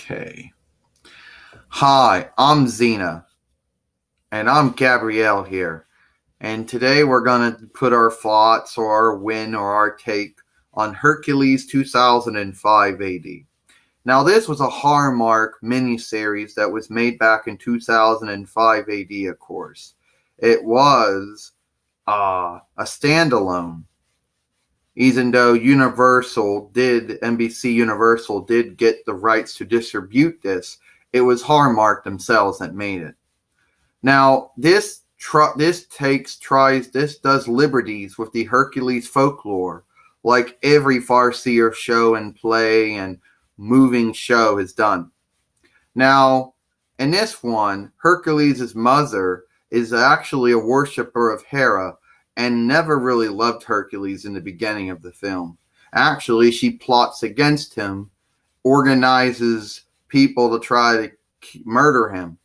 Okay. Hi, I'm XENA, and I'm Gabrielle here. And today we're going to put our thoughts or our win or our take on Hercules 2005 AD. Now, this was a Hallmark miniseries that was made back in 2005 AD, of course. It was a standalone, even though NBC Universal did get the rights to distribute this. It was Hallmark themselves that made it. Now, this does liberties with the Hercules folklore, like every farcier show and play and moving show has done. Now, in this one, Hercules' mother is actually a worshiper of Hera and never really loved Hercules in the beginning of the film. Actually, she plots against him, organizes people to try to murder him.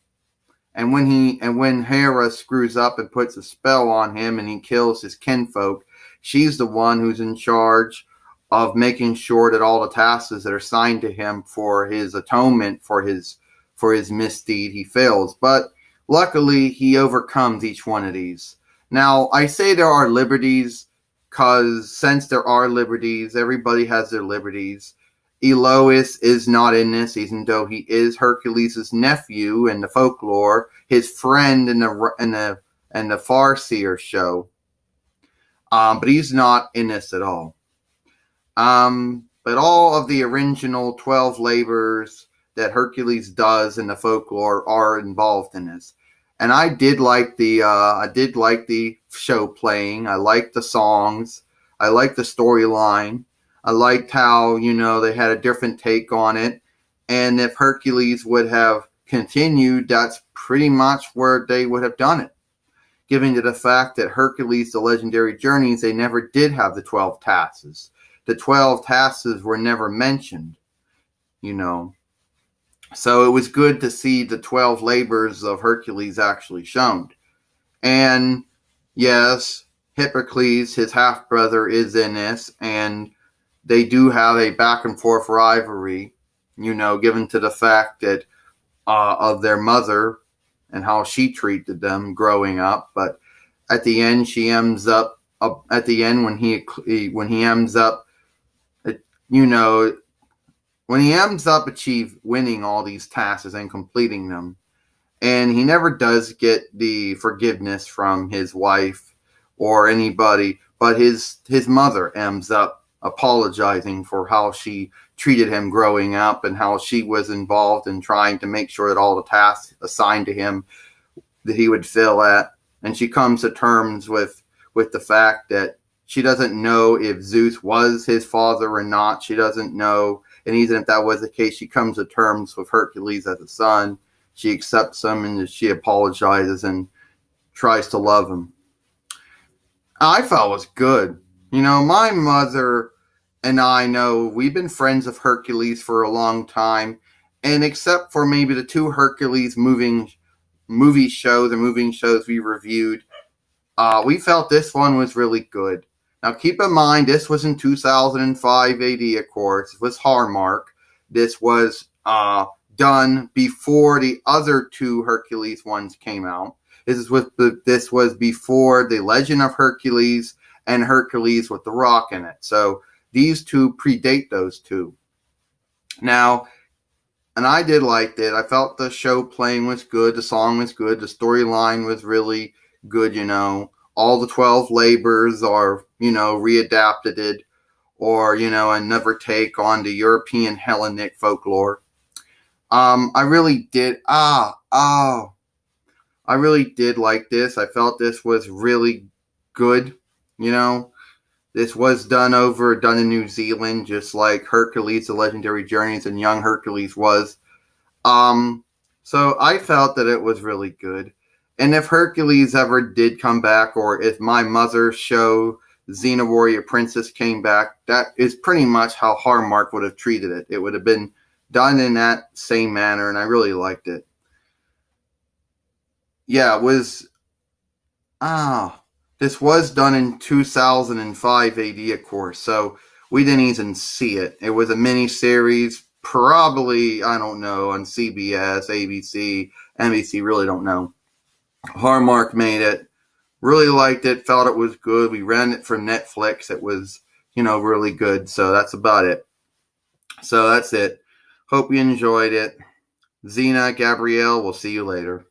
And when Hera screws up and puts a spell on him and he kills his kinfolk, she's the one who's in charge of making sure that all the tasks that are assigned to him for his atonement for his misdeed he fails. But luckily he overcomes each one of these. Now, I say there are liberties because since there are liberties, everybody has their liberties. Elois is not in this, even though he is Hercules' nephew in the folklore, his friend in the Farseer show. But he's not in this at all. But all of the original 12 labors that Hercules does in the folklore are involved in this. And I did like the show playing. I liked the songs. I liked the storyline. I liked how, they had a different take on it. And if Hercules would have continued, that's pretty much where they would have done it. Given to the fact that Hercules, the Legendary Journeys, they never did have the 12 tasks. The 12 tasks were never mentioned, So it was good to see the 12 labors of Hercules actually shown. And yes, Hippocles, his half-brother, is in this, and they do have a back-and-forth rivalry, given to the fact that of their mother and how she treated them growing up. But at the end, she ends up when he ends up winning all these tasks and completing them. And he never does get the forgiveness from his wife or anybody, but his mother ends up apologizing for how she treated him growing up and how she was involved in trying to make sure that all the tasks assigned to him that he would fail at. And she comes to terms with the fact that she doesn't know if Zeus was his father or not. She doesn't know. And even if that was the case, she comes to terms with Hercules as a son. She accepts him and she apologizes and tries to love him. I felt it was good. My mother and I know we've been friends of Hercules for a long time. And except for maybe the two Hercules movie shows we reviewed, we felt this one was really good. Now, keep in mind, this was in 2005 AD, of course. It was Hallmark. This was done before the other two Hercules ones came out. This was before The Legend of Hercules and Hercules with The Rock in it. So these two predate those two. Now, and I did like it. I felt the show playing was good. The song was good. The storyline was really good, All the 12 labors are, readapted or, another take on the European Hellenic folklore. I really did like this. I felt this was really good, This was done in New Zealand, just like Hercules, The Legendary Journeys, and Young Hercules was. So I felt that it was really good. And if Hercules ever did come back, or if my mother's show, Xena Warrior Princess, came back, that is pretty much how Hallmark would have treated it. It would have been done in that same manner, and I really liked it. Yeah, it was... This was done in 2005 AD, of course, so we didn't even see it. It was a mini-series, probably, I don't know, on CBS, ABC, NBC, really don't know. Hallmark made it. Really liked it, felt it was good. We ran it for Netflix. It was, really good. So that's about it. So that's it. Hope you enjoyed it. XENA, Gabrielle, we'll see you later.